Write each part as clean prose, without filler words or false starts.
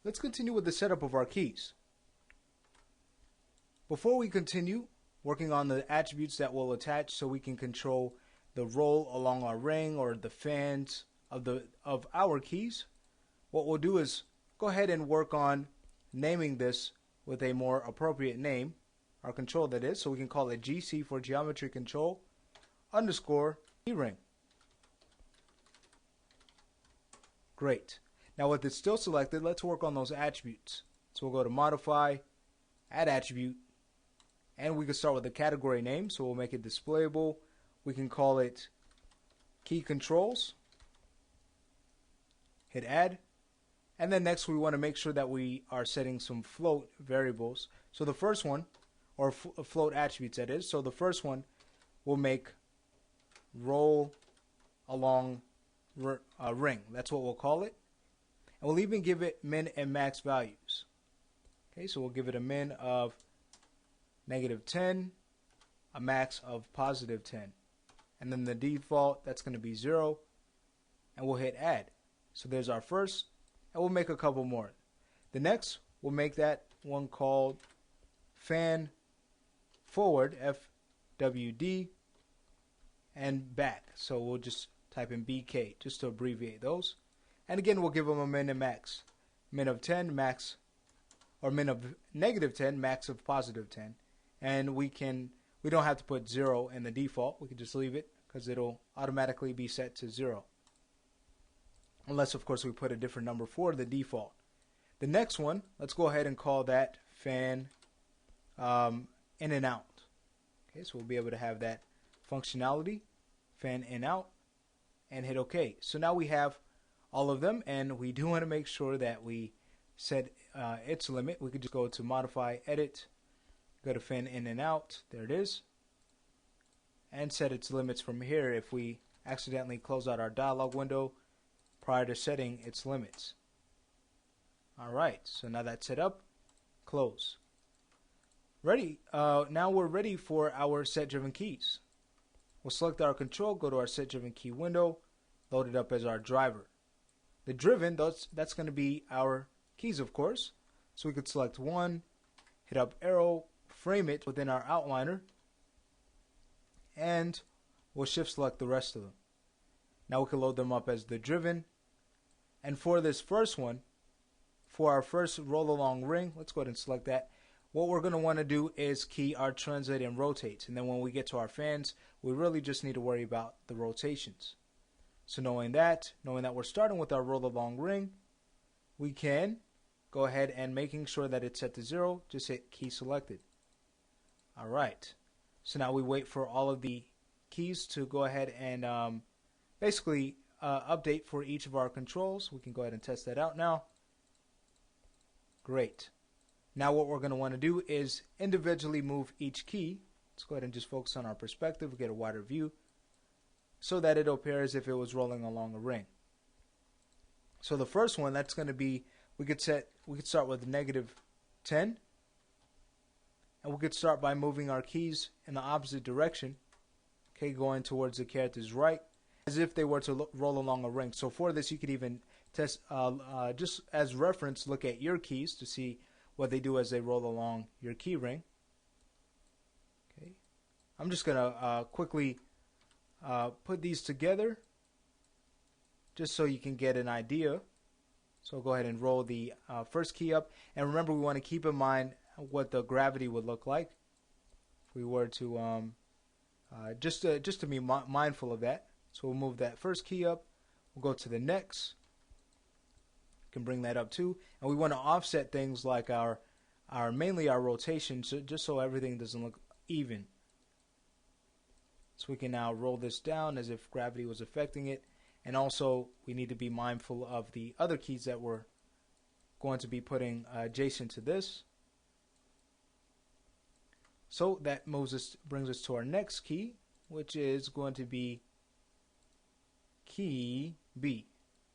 let's continue with the setup of our keys. Before we continue working on the attributes that will attach so we can control the roll along our ring or the fans of our keys, what we'll do is go ahead and work on naming this with a more appropriate name, our control that is, so we can call it GC for geometry control underscore key ring. Great. Now with it still selected, let's work on those attributes. So we'll go to modify, add attribute, and we can start with the category name, so we'll make it displayable. We can call it key controls, hit add, and then next we want to make sure that we are setting some float variables. So the first one, or float attributes that is, so the first one will make roll along ring. That's what we'll call it. And we'll even give it min and max values. Okay, so we'll give it a min of -10, a max of +10. And then the default, that's going to be 0. And we'll hit add. So there's our first, and we'll make a couple more. The next, we'll make that one called fan forward, FWD, and back. So we'll just type in BK just to abbreviate those. And again, we'll give them a min and max. Min of 10, max, or min of -10, max of +10. And we don't have to put 0 in the default. We can just leave it because it'll automatically be set to 0. Unless, of course, we put a different number for the default. The next one, let's go ahead and call that fan in and out. Okay, so we'll be able to have that functionality, fan in out, and hit OK. So now we have all of them, and we do want to make sure that we set its limit. We could just go to modify, edit, go to fan in and out, there it is, and set its limits from here if we accidentally close out our dialog window prior to setting its limits. Alright, so now that's set up, close. Ready, now we're ready for our set driven keys. We'll select our control, go to our set driven key window, load it up as our driver. The driven, that's going to be our keys, of course. So we could select one, hit up arrow, frame it within our outliner, and we'll shift select the rest of them. Now we can load them up as the driven. And for this first one, for our first roll along ring, let's go ahead and select that. What we're going to want to do is key our translate and rotate. And then when we get to our fans, we really just need to worry about the rotations. So knowing that we're starting with our roll along ring, we can go ahead and making sure that it's set to 0, just hit key selected. Alright, so now we wait for all of the keys to go ahead and basically update for each of our controls. We can go ahead and test that out now. Great. Now what we're going to want to do is individually move each key. Let's go ahead and just focus on our perspective, get a wider view, so that it'll appear as if it was rolling along a ring. So the first one, that's going to be, we could start with -10, and we could start by moving our keys in the opposite direction, okay, going towards the character's right, as if they were to roll along a ring. So for this, you could even test, just as reference, look at your keys to see what they do as they roll along your key ring. Okay, I'm just going to quickly put these together just so you can get an idea. So go ahead and roll the first key up, and remember we want to keep in mind what the gravity would look like if we were to just to be mindful of that. So we'll move that first key up, we'll go to the next, can bring that up too, and we want to offset things like our mainly our rotation, so just so everything doesn't look even. So we can now roll this down as if gravity was affecting it. And also we need to be mindful of the other keys that we're going to be putting adjacent to this. So that brings us to our next key, which is going to be key B.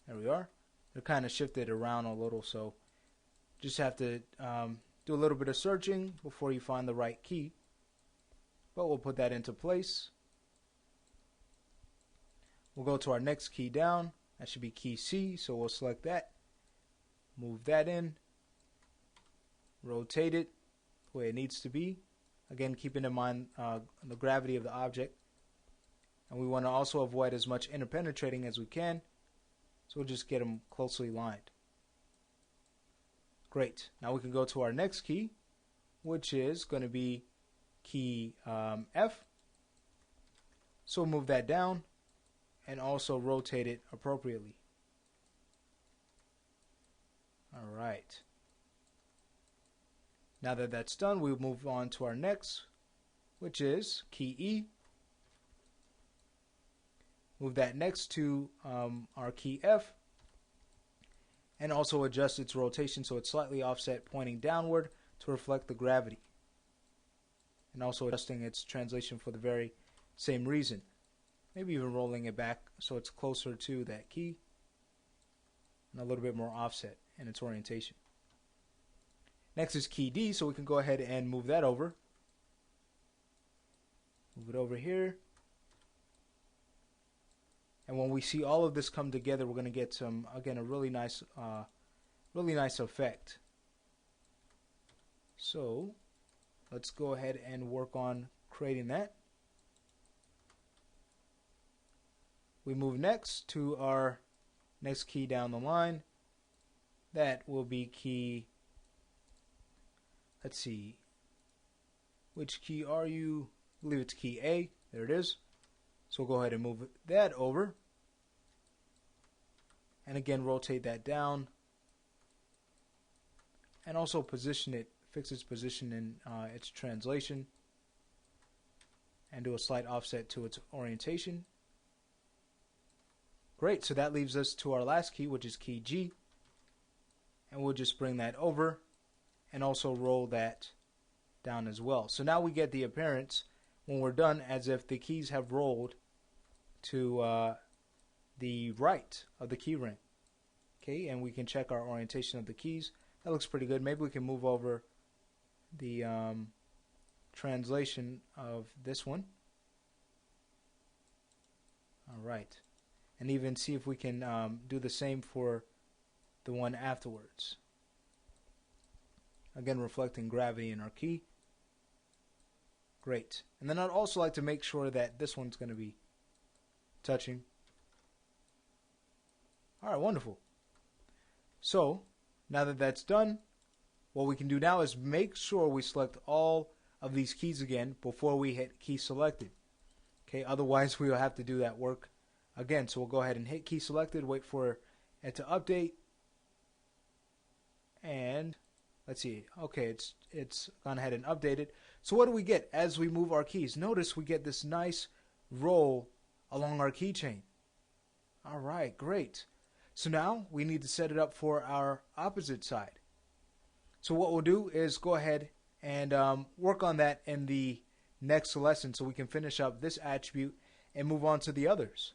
There we are. They're kind of shifted around a little, so just have to do a little bit of searching before you find the right key. But we'll put that into place. We'll go to our next key down. That should be key C, so we'll select that. move that in, rotate it the way it needs to be. Again, keeping in mind the gravity of the object. And we want to also avoid as much interpenetrating as we can. So we'll just get them closely lined. Great. Now we can go to our next key, which is going to be key F. So we'll move that down and also rotate it appropriately. All right. Now that that's done, we'll move on to our next, which is key E. Move that next to our key F, and also adjust its rotation so it's slightly offset, pointing downward to reflect the gravity. And also adjusting its translation for the very same reason. Maybe even rolling it back so it's closer to that key and a little bit more offset in its orientation. Next is key D, so we can go ahead and move that over. Move it over here. And when we see all of this come together, we're going to get some, again, a really nice effect. So let's go ahead and work on creating that. We move next to our next key down the line. That will be key, let's see, which key are you? I believe it's key A. There it is. So we'll go ahead and move that over. And again, rotate that down. And also position it, fix its position in its translation. And do a slight offset to its orientation. Great, so that leaves us to our last key, which is key G. And we'll just bring that over and also roll that down as well. So now we get the appearance, when we're done, as if the keys have rolled to the right of the key ring. Okay, and we can check our orientation of the keys. That looks pretty good. Maybe we can move over the translation of this one. All right. And even see if we can do the same for the one afterwards. Again, reflecting gravity in our key. Great. And then I'd also like to make sure that this one's going to be touching. All right, wonderful. So now that that's done, what we can do now is make sure we select all of these keys again before we hit key selected. Okay, otherwise we'll have to do that work again. So we'll go ahead and hit key selected, wait for it to update. And let's see. Okay, it's gone ahead and updated. So what do we get as we move our keys? Notice we get this nice roll along our keychain. All right, great. So now we need to set it up for our opposite side. So what we'll do is go ahead and work on that in the next lesson so we can finish up this attribute and move on to the others.